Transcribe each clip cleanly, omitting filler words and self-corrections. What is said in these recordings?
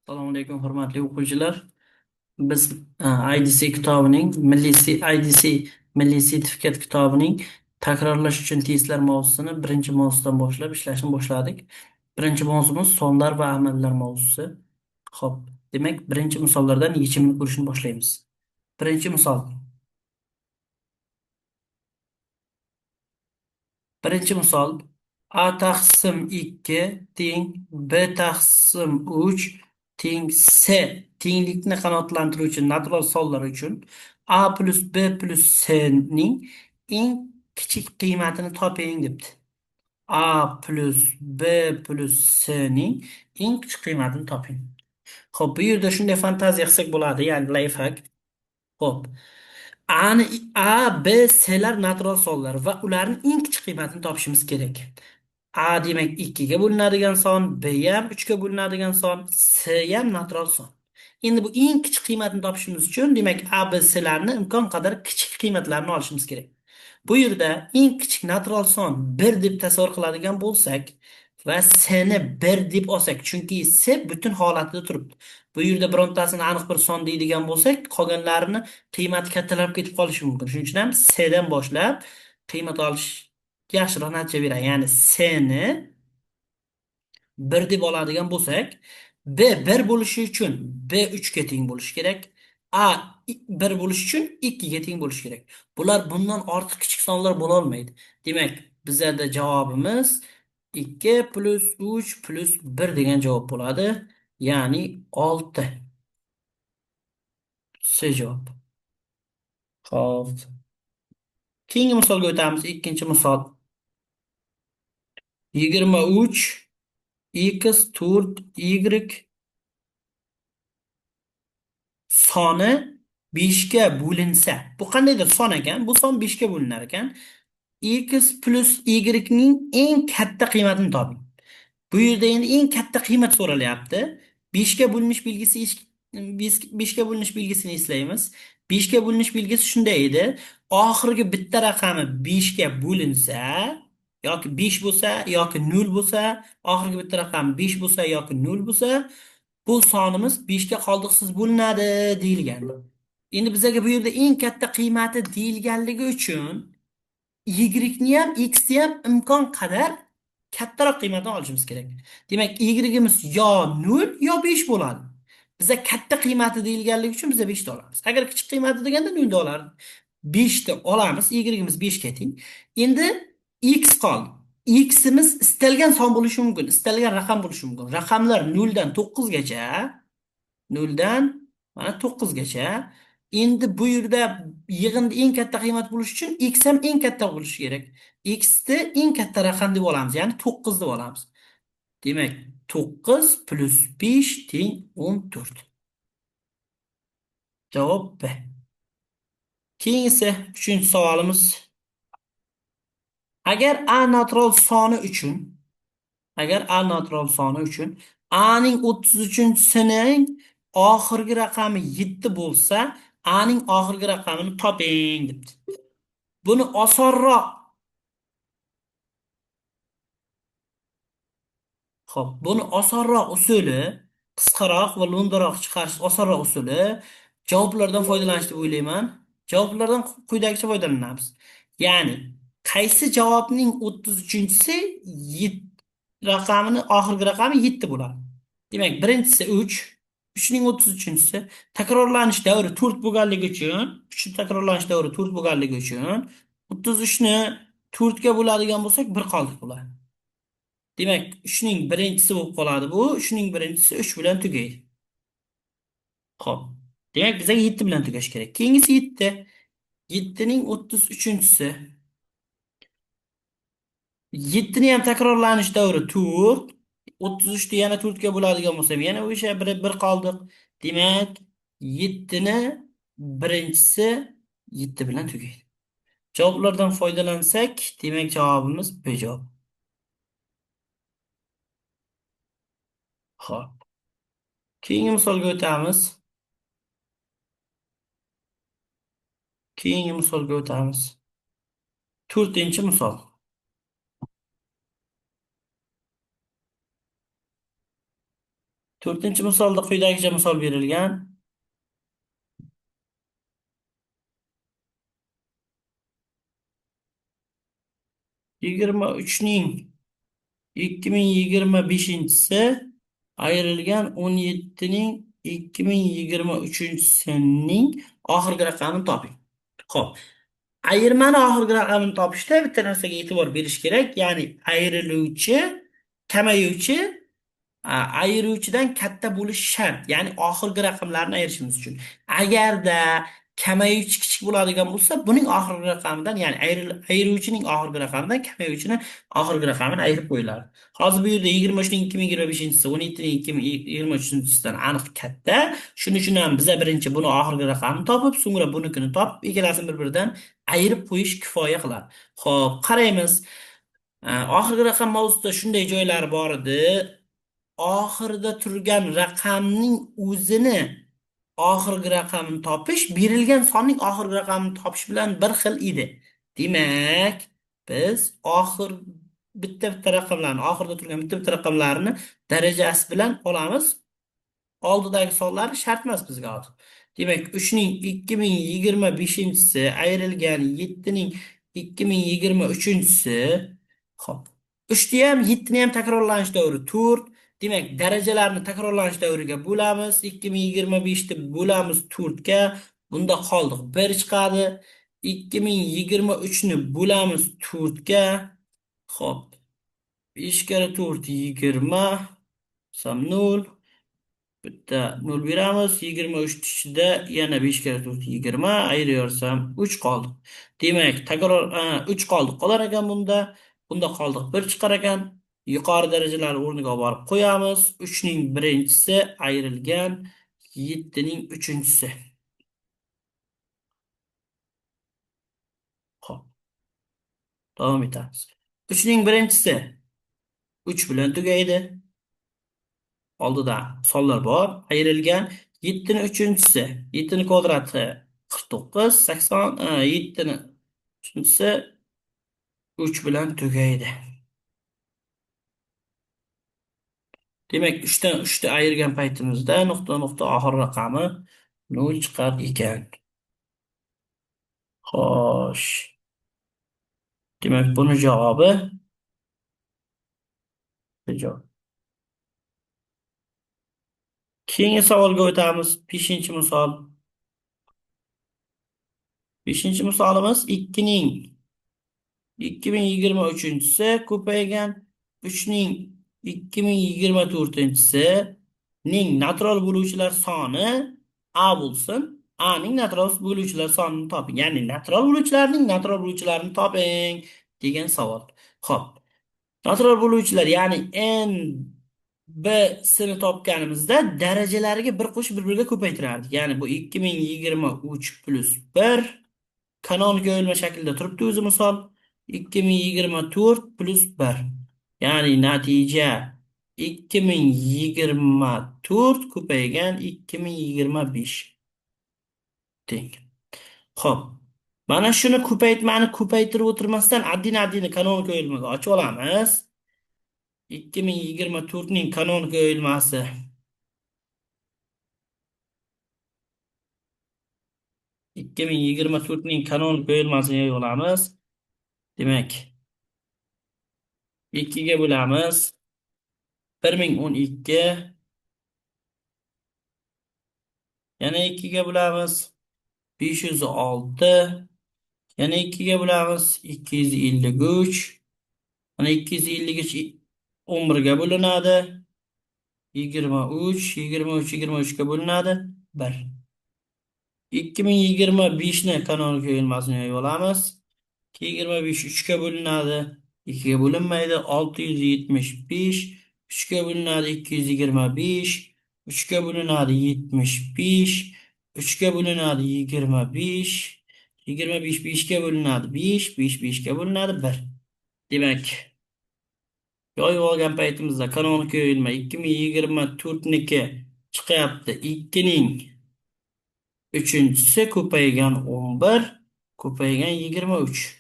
Assalomu alaykum, hurmatli o'quvchilar. Biz IDC kitobining IDC milliy sertifikat kitobining takrorlash uchun testlar mavzusini birinchi mavzudan boshlab ishlashni boshladik. Birinchi mavzumuz sonlar va amallar mavzusi. Xo'p, demak, birinchi misollardan yechimini ko'rishni boshlaymiz. Birinchi misol. Birinchi misol A taqsim 2 teng B taqsim 3 teng C. Tenglikni qanoatlantiruvchi natural sonlar uchun A plus B plus C ning eng kichik qiymatini toping debdi. A plus B plus C ning eng kichik qiymatini toping. Xo'p, bu yerda shunday fantaziya qilsak bo'ladi, ya'ni layfhak. Xo'p. A'ni A, B, C'lar natural sonlar va ularning eng kichik qiymatini topishimiz kerak. A demak 2 ga bo'linadigan son, B ham 3 ga bo'linadigan son, C ham natural son. Endi bu eng kichik qiymatni topishimiz uchun demak A, B, C'larni imkon qadar kichik qiymatlarini olishimiz kerak. Bu yerda eng kichik natural son 1 deb tasavvur qiladigan bo'lsak va C ni 1 deb olsak, chunki C butun holatida turibdi. Bu yerda birontasini aniq bir son deydigan bo'lsak, qolganlarini qiymati kattalab ketib qolishi mumkin. Shuning uchun ham C dan boshlab qiymat olish yaxshiroq natija beradi. Ya'ni C ni 1 deb oladigan bo'lsak, B 1 bo'lishi uchun B 3 ga teng bo'lishi kerak. A 1 bo'lishi uchun 2 ga teng bo'lishi kerak. Bular bundan ortiq kichik sonlar bo'la olmaydi. Demak, bizlarda javobimiz 2 plus 3 plus 1 degan javob bo'ladi. Ya'ni 6. C javob. Xo'p. Keyingi misolga o'tamiz. Ikkinchi misol. 23 x 4 y soni 5 ga bo'linsa. Bu qandaydir son ekan? Bu son 5 ga bo'linar ekan. X plus y ning eng katta qiymatini toping. Bu yerda endi eng katta qiymat so'ralyapti. 5 ga bo'linish belgisi 5 ga bo'linish belgisini eslaymiz. 5 ga bo'linish belgisi shunday edi. Oxirgi bitta raqami 5 ga bo'linsa yoki 5 bo'lsa yoki 0 bo'lsa, oxirgi bitta raqam 5 bo'lsa yoki 0 bo'lsa, bu sonimiz 5 ga qoldiqsiz bo'linadi deyilgan. Endi bizga bu yerda eng katta qiymati deyilganligi uchun Y ni ham X ni ham imkon qadar kattaroq qiymatni olishimiz kerak. Demak, Y'imiz yo 0 yo 5 bo'ladi. Bizga katta qiymati deyilganligi uchun biz 5 ta olamiz. Agar kichik qiymati deganda 0 da olardik. 5 ta olamiz, Y'imiz 5 ga teng. Endi X qoldi. X'imiz istalgan son bo'lishi mumkin, istalgan raqam bo'lishi mumkin. Raqamlar 0 dan 9 gacha, 0 dan mana 9 gacha. Endi bu yerda yig'inda eng katta qiymat bo'lishi uchun x ham eng katta bo'lishi kerak. X ni eng katta raqam deb olamiz, ya'ni 9 deb olamiz. Demak, 9 plus 5 teng 14. Javob B. Keyingisi 3-chi savolimiz. Agar A natural soni uchun Agar A natural soni uchun A ning 33-sining oxirgi raqami 7 bo'lsa, A ning oxirgi raqamini toping debdi. Buni osonroq. Xo'p, buni osonroq usuli, qisqaroq va lo'ndaroq chiqarish osonroq usuli javoblardan foydalanish deb o'ylayman. Javoblardan quyidagicha foydalanamiz. Ya'ni, qaysi javobning 33-si raqamini oxirgi raqami 7 bo'ladi. Demak, birinchisi 3, 3 ning 33-si takrorlanish davri 4 bo'lganligi uchun, 3 ning takrorlanish davri 4 bo'lganligi uchun 33 ni 4 ga bo'ladigan bo'lsak 1 qoldiq bo'ladi. Demak, 3 ning birinchisi bo'lib qoladi bu. 3 ning birinchisi 3 bilan tugaydi. Xo'p. Demak, bizga 7 bilan tugash kerak. Keyingisi 7. 7 ning 33-si. 7 ni ham takrorlanish davri 4. 33 ni yana 4 ga bo'ladigan bo'lsa, yana o'sha 1 qoldiq. Demak, 7 ni birinchisi 7 bilan tugaydi. Javoblardan foydalansak, demak javobimiz B javob. Xo'p. Keyingi misolga o'tamiz. Keyingi misolga o'tamiz. 4-chi misol. To'rtinchi misolda quyidagicha misol berilgan. 23 ning 2025-si ayrilgan 17 ning 2023-sining oxirgi raqamini toping. Xo'p, ayirmani oxirgi raqamini topishda bitta narsaga e'tibor berish kerak. Ya'ni ayriluvchi, kamayuvchi ayiruvchidan katta bo'lishi shart. Ya'ni oxirgi raqamlarni ayirishimiz uchun. Agarda kamayuvchi kichik bo'ladigan bo'lsa, buning oxirgi raqamidan, ya'ni ayiruvchining oxirgi raqamidan kamayuvchini oxirgi raqamini ayirib qo'yiladi. Hozir bu yerda 23 ning 2025-si 17 ning 2023-sidan aniq katta. Shuning uchun ham biza birinchi buni oxirgi raqamini topib, so'ngra bunikini topib, ikkalasini bir-biridan ayirib qo'yish kifoya qiladi. Xo'p, qaraymiz. Oxirgi raqam mavzusida shunday joylari bor edi. Oxirida turgan raqamning o'zini oxirgi raqamini topish berilgan sonning oxirgi raqamini topish bilan bir xil edi. Demak, biz bitta-bitta raqamlarni, oxirida turgan bitta-bitta raqamlarni darajasi bilan olamiz. Oldidagi sonlar shart emas bizga hozir. Demak, 3 ning 2025-si ayrilgan 7 ning 2023-si. Xo'p. 3 ni ham 7 ni ham takrorlanish davri 4. Demak, darajalarni takrorlanish davriga bo'lamiz. 2025 ni bo'lamiz 4 ga. Bunda qoldiq 1 chiqadi. 2023 ni bo'lamiz 4 ga. Xo'p. 5 kere 4 20 sam 0. Bitta 0 beramiz. 23 ichida yana 5 kere 4 20 ayiraversam 3 qoldi. Demak, takror 3 qoldi. Qolar ekan bunda. Bunda qoldiq 1 chiqar ekan. Yuqori darajalar o'rniga olib borib qo'yamiz. 3 ning birinchisi ayrilgan 7 ning uchinchisi. Xo'p, davom etamiz. 3 ning birinchisi 3 bilan tugaydi. Oldida sonlar bor. Ayrilgan 7 ning uchinchisi. 7 ning kvadrati 49, 80, 7 ning uchinchisi 3 bilan tugaydi. Demak, 3 dan 3 ni ayirgan paytimizda nuqta oxir raqami 0 chiqar ekan. Xo'sh. Demak, buni javobi javob. Keyingi savolga o'tamiz. 5-misol. 5-misolimiz 2 ning 2023-si ko'paygan 3 ning 2024-si ning natural bo'luvchilar soni A bo'lsin. A ning natural bo'luvchilar sonini toping. Ya'ni natural bo'luvchilarini toping degan savol. Xo'p. Natural bo'luvchilar, ya'ni n b sini topganimizda darajalariga bir qo'shib bir-biriga ko'paytirardik. Ya'ni bu 2023 plus 1 kanonik yo'lma shaklida turibdi o'zi misol. 2024 plus 1. Ya'ni natija 2024 ko'paygan 2025 teng. Xo'p. Mana shuni ko'paytirib o'tirmasdan addini kanonik yo'lmaga ochib olamiz. 2024 ning kanonik yo'lmasi 2024 ning kanonik yo'lmasini yozamiz. Demak, 2 ga bo'lamiz. 1012. Yana 2 ga bo'lamiz. 506. Yana 2 ga bo'lamiz. 253. Mana 253 11 ga bo'linadi. 23, 23 ga bo'linadi. 1. 2025 ni kanonik yo'lmasini yozamiz. 25 3 ga bo'linadi. 2 ga bo'linmaydi. 675. 3 ga bo'linadi. 225. 3 ga bo'linadi. 75. 3 ga bo'linadi. 25. 25 5 ga bo'linadi. 5. 5 5 ga bo'linadi. 1. Demak, yoyib olgan paytimizda kanonik yo'lma 2024 niki chiqyapti. 2 ning uchinchisi ko'paygan 11, ko'paygan 23.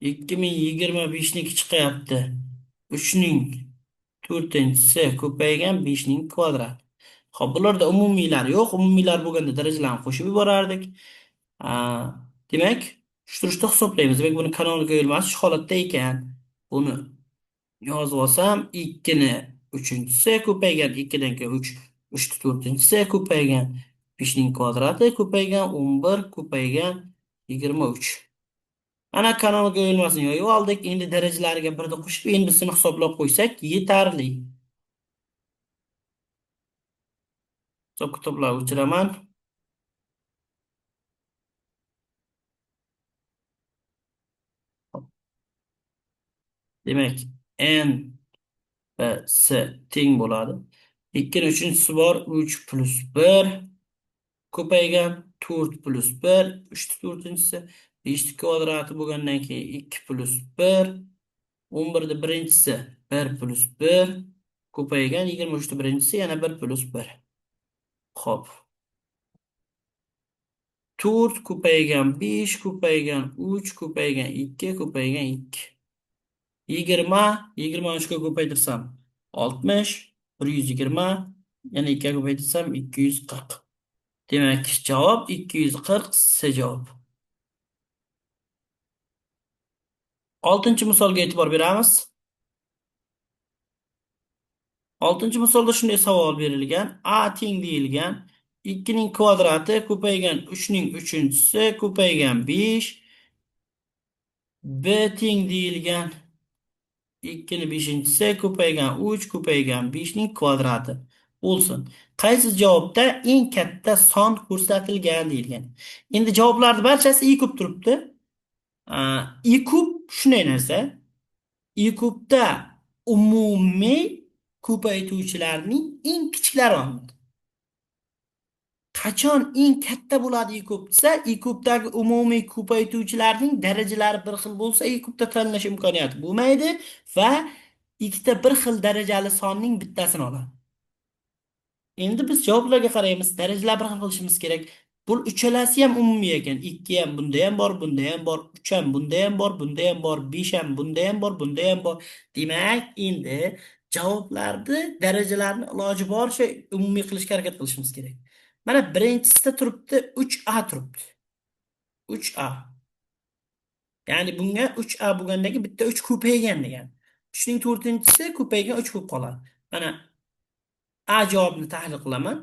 2025 niki chiqyapti. 3 ning to'rtinchisi ko'paygan 5 ning kvadrati. Xo'p, bularda umumiylar yo'q. Umumiylar bo'lganda darajalarni qo'shib yuborardik. Aa, demak, shu turishda hisoblaymiz. Demak, buni kanonika yo'lmasi shu holatda ekan. Buni yozib olsam, 2 ni uchinchisi ko'paygan 2dan keyin 3, 3 ni to'rtinchisi ko'paygan 5 ning kvadrati ko'paygan 11 ko'paygan 23. Ana kanonika yo'lmasini yoyib oldik. Endi darajalariga birda qo'shib endi hisoblab qo'ysak yetarli. Hisob kitoblar o'chiraman. Demak, n va s teng bo'ladi. 2 ni uchinchisi bor, 3 plus 1 ko'paygan 4 plus 1, 3 ni to'rtinchisi, 5 ni kvadrati bo'lgandan keyin 2 plus 1, 11 ni birinchisi 1 plus 1 ko'paygan 23 ni birinchisi yana 1 plus 1. Xo'p. 4 ko'paygan 5 ko'paygan 3 ko'paygan 2 ko'paygan 2. 20, 23 ga ko'paytirsam 60, 120, yana 2 ga ko'paytirsam 240. Demak, javob 240 C javob. Oltinchi misolga e'tibor beramiz. Oltinchi misolda shunday savol berilgan. A teng deyilgan. 2 ning kvadrati ko'paygan 3 ning uchinchisi ko'paygan 5. B teng deyilgan. 2 ni beshinchisi ko'paygan 3 ko'paygan 5 ning kvadrati bo'lsin. Qaysi javobda eng katta son ko'rsatilgan deyilgan. Endi javoblarning barchasi i kub turibdi. I kub shunday narsa. I kubda umumiy ko'paytuvchilarning eng kichiklari olinadi. Qachon eng katta bo'ladi i kub desa, i kubdagi umumiy ko'paytuvchilarning darajalari bir xil bo'lsa, i kubda tanlash imkoniyati bo'lmaydi va ikkita bir xil darajali sonning bittasini oladi. Endi biz javoblarga qaraymiz. Darajalar bir xil qilishimiz kerak. Bu uchalasi ham umumiy ekan. 2 ham bunda ham bor, bunda ham bor, 3 ham bunda ham bor, bunda ham bor, 5 ham bunda ham bor, bunda ham bor. Demak, endi javoblarni darajalarni iloji boricha umumiy qilishga harakat qilishimiz kerak. Mana birinchisida turibdi 3a turibdi. 3a. Ya'ni bunga 3a bo'lgandagi bitta 3 ko'paygan degan. 3 ning to'rtinchisi ko'paygan 3 bo'lib qoladi. Mana A javobni tahlil qilaman.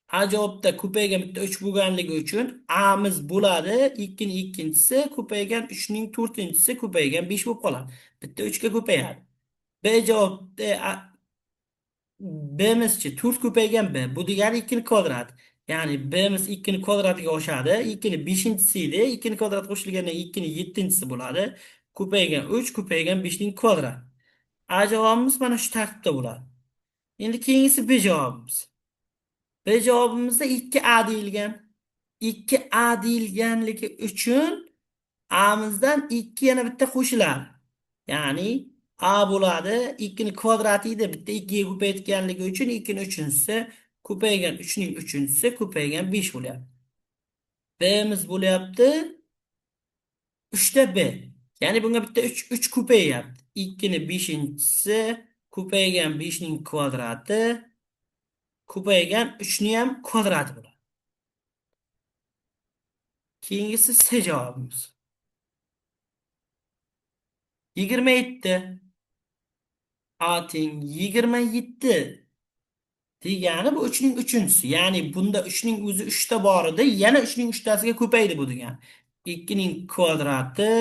A javobda ko'paygan bitta 3 bo'lganligi uchun A'miz bo'ladi. 2 ning ikkinchisi ko'paygan 3 ning to'rtinchisi ko'paygan 5 bo'lib qoladi. Bitta 3 ga ko'payadi. B javobda B'mizchi 4 ko'paygan B. Bu degani 2 ning kvadrati. Ya'ni B'miz 2 ning kvadratiga oshadi. 2 ning beshinchisi edi. 2 ning kvadrati qo'shilgandan 2 ning yettinchisi bo'ladi. Ko'paygan 3 ko'paygan 5 ning kvadrati. A javobimiz mana shu tartibda bo'ladi. Endi keyingisi B javobimiz. B javobimizda 2a deyilgan. 2a deyilganligi uchun a'mizdan 2 yana bitta qo'shiladi. Ya'ni a bo'ladi 2 ning kvadrati edi, bitta 2 ga ko'paytganligi uchun 2 ning uchinchisi ko'paygan 3 ning uchinchisi ko'paygan 5 bo'lyapti. B'miz bo'lyapti 3 ta b. Ya'ni bunga bitta 3 ko'payyapti. 2 ning beshinchisi ko'paygan 5 ning kvadrati ko'paygan 3 ning ham kvadrati bo'ladi. Keyingisi C javobimiz. 27. A teng 27 degani bu 3 ning uchinchisi. Ya'ni bunda 3 ning o'zi 3 ta bor edi, yana 3 ning 3 tasiga ko'paydi bu degani. 2 ning kvadrati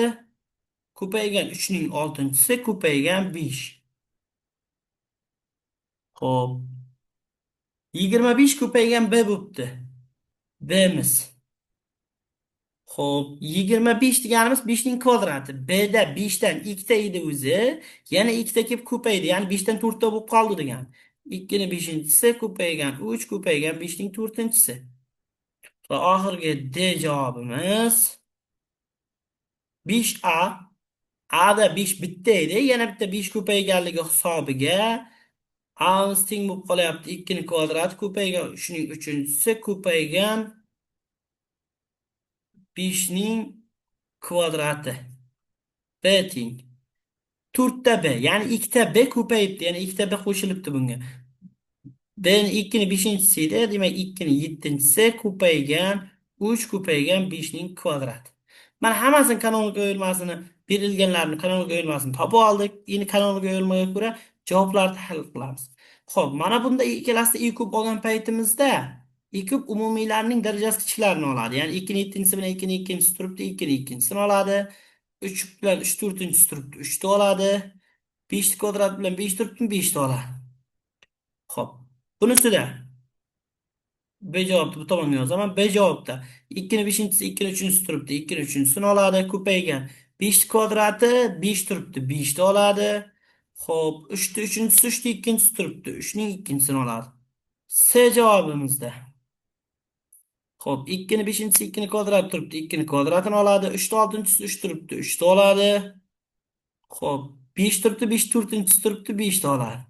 ko'paygan 3 ning oltinchisi ko'paygan 5. Xo'p. 25 ko'paygan b bo'pti. B'miz. Xo'p, 25 deganimiz 5 ning kvadrati. B'da 5 dan 2 ta edi o'zi, yana 2 ta kelib ko'paydi. Ya'ni 5 dan 4 ta bo'lib qoldi degan. 2 ning beshinchisi ko'paygan 3 ko'paygan 5 ning to'rtinchisi. Va oxirgi D javobimiz 5a. A'da 5 bitta edi, yana bitta 5 ko'payganligi hisobiga A'miz teng bo'lib qolyapti. 2 ning kvadrati ko'paygan 3 ning uchinchisi ko'paygan 5 ning kvadrati. B teng. to'rtta b, ya'ni ikkita b ko'payibdi, ya'ni ikkita b qo'shilibdi bunga. B'ni 2'ni 5'inchisiydi. Demak 2'ni 7'incisi ko'paygan 3 ko'paygan 5'ning kvadrati. Mana hammasini kanonik yo'lmasini, berilganlarni kanonik yo'lmasini topib oldik. Endi kanonik yo'lmaga ko'ra javoblarni tahlil qilamiz. Xo'p, mana bunda ikkalasida i kub olgan paytimizda i kub umumiylarning darajasi kichiklarini oladi. Ya'ni 2'ni 7'incisi bilan 2'ni 2'incisi turibdi, 2'ni 2'incisini oladi. 3 bilan 3 4'incisi turibdi, 3 ni oladi. 5 kvadrat bilan 5 turibdi, 5 ni oladi. Xo'p. Bunisida B javobda bu tomonga yozaman. B javobda 2'ni 5'incisi 2'ni 3'incisi turibdi. 2'ni 3'incisini oladi. Ko'paygan 5 kvadrati 5 turibdi. 5 ni oladi. Xo'p, 3'ni 3'incisi 3'ni 2'incisi turibdi. 3'ning 2'ncisini oladi. C javobimizda. Xo'p, 2'ni 5'incisi 2'ni kvadrat turibdi. 2'ni kvadratini oladi. 3'ni 6'incisi 3 turibdi. 3 ni oladi. Xo'p, 5 turibdi. 5 4'incisi turibdi. 5 ni oladi.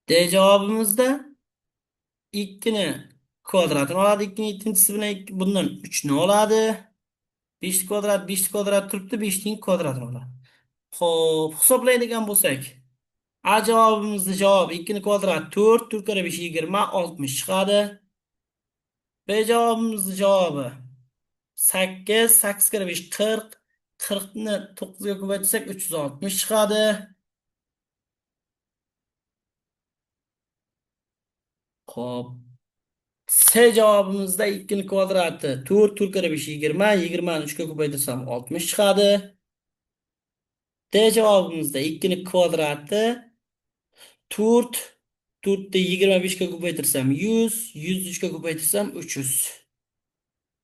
D javobimizda 2'ni kvadratini oladi. 2'ning yettinchisi bilan bundan 3 ni oladi. 5 kvadrat 5 kvadrat turibdi. 5'ning kvadratini oladi. Xo'p, hisoblaydigan bo'lsak, A javobimizni javobi 2'ni kvadrat 4, 4 kare 5 20, 60 chiqadi. B javobimizni javobi 8, 8 kare 5 40, 40 ni 9 ga ko'paytirsak 360 chiqadi. Xo'p, C javobimizda 2'ni kvadrati 4, 4 kare 5 20, 20 ni 3 ga ko'paytirsam 60 chiqadi. D javobimizda 2'ni kvadrati 4, 4 ni 25 ga ko'paytirsam 100, 100 ni 3 ga ko'paytirsam 300.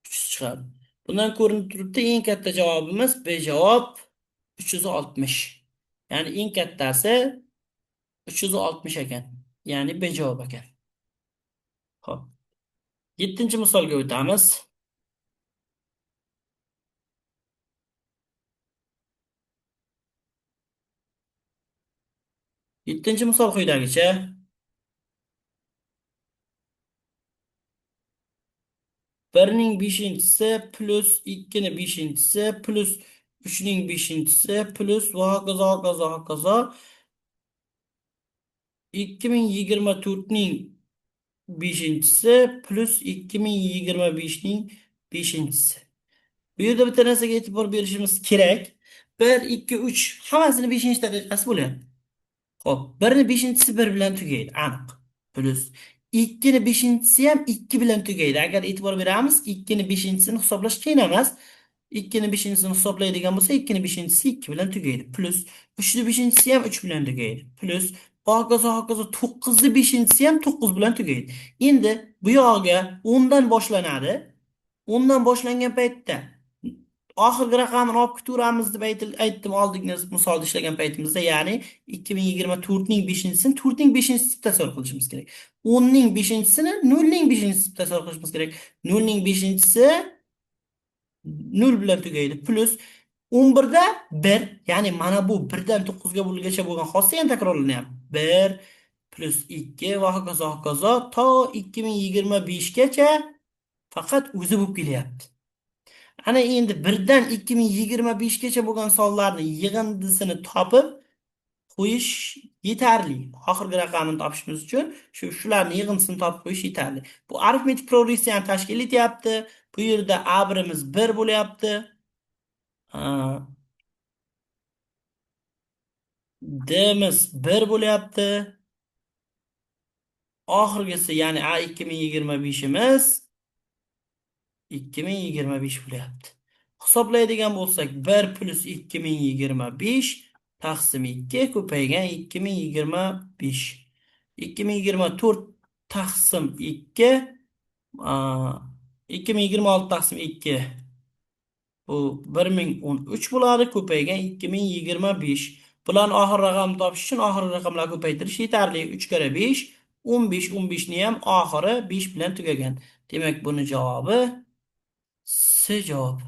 300 chiqadi. Bundan ko'rinib turibdi, eng katta javobimiz B javob 360. Ya'ni eng kattasi 360 ekan. Ya'ni B javob ekan. Xo'p. 7-chi misolga o'tamiz. 7-chi misol quyidagicha. 1'ning 5'incisi plus 2'ning 5'incisi plus 3'ning 5'incisi plus va hokazo hokazo hokazo 2024'ning 5'incisi plus 2025'ning 5'incisi. Bu yerda bitta narsaga e'tibor berishimiz kerak. 1, 2, 3 hammasini 5-chi daqiqasi bo'lyapti. Xo'p, 1'ni 5'incisi 1 bilan tugaydi, aniq. Plus 2'ni 5'incisi ham 2 bilan tugaydi. Agar e'tibor beramiz, 2'ni 5'incisini hisoblash qiyin emas. 2'ni 5'incisini hisoblaydigan bo'lsa, 2'ni 5'incisi 2 bilan tugaydi. Plus 3'ni 5'incisi ham 3 bilan tugaydi. Plus hokazo hokazo 9'ni 5'incisi ham 9 bilan tugaydi. Endi bu yog'iga 10 dan boshlanadi. 10 dan boshlangan paytda oxirgi raqamini olib ketaveramiz deb aytdim oldingi misolda ishlagan paytimizda, ya'ni 2024 ning 5'inchisini 4 ning 5'inchisini tasavvur qilishimiz kerak. 10 ning 5'inchisini 0 ning 5'inchisini tasavvur qilishimiz kerak. 0 ning 5'inchisisi 0 bilan tugaydi. Plus 11 da 1, ya'ni mana bu 1 dan 9 ga bo'lgacha bo'lgan xosiyat ham takrorlanyapti. 1 plus 2 va hokazo hokazo to 2025 gacha faqat o'zi bo'lib kelyapti. Ana endi 1 dan 2025 gacha bo'lgan sonlarni yig'indisini topib qo'yish yetarli. Oxirgi raqamni topishimiz uchun shularni yig'indisini topib qo'yish yetarli. Bu arifmetik progressiyani tashkil etyapti. Bu yerda A birimiz 1 bo'lyapti. D'miz 1 bo'lyapti. Oxirgisi, ya'ni A 2025'imiz 2025 bo'lyapti. Hisoblaydigan bo'lsak 1 plus 2025 taqsim 2 ko'paygan 2025. 2024 taqsim 2, 2026 taqsim 2 bu 1013 bo'ladi, ko'paygan 2025. Bularni oxir raqamni topish uchun oxirgi raqamlarni ko'paytirish yetarli. 3 kare 5 15, 15 ni ham oxiri 5 bilan tugagan. Demak, buni javobi C javob.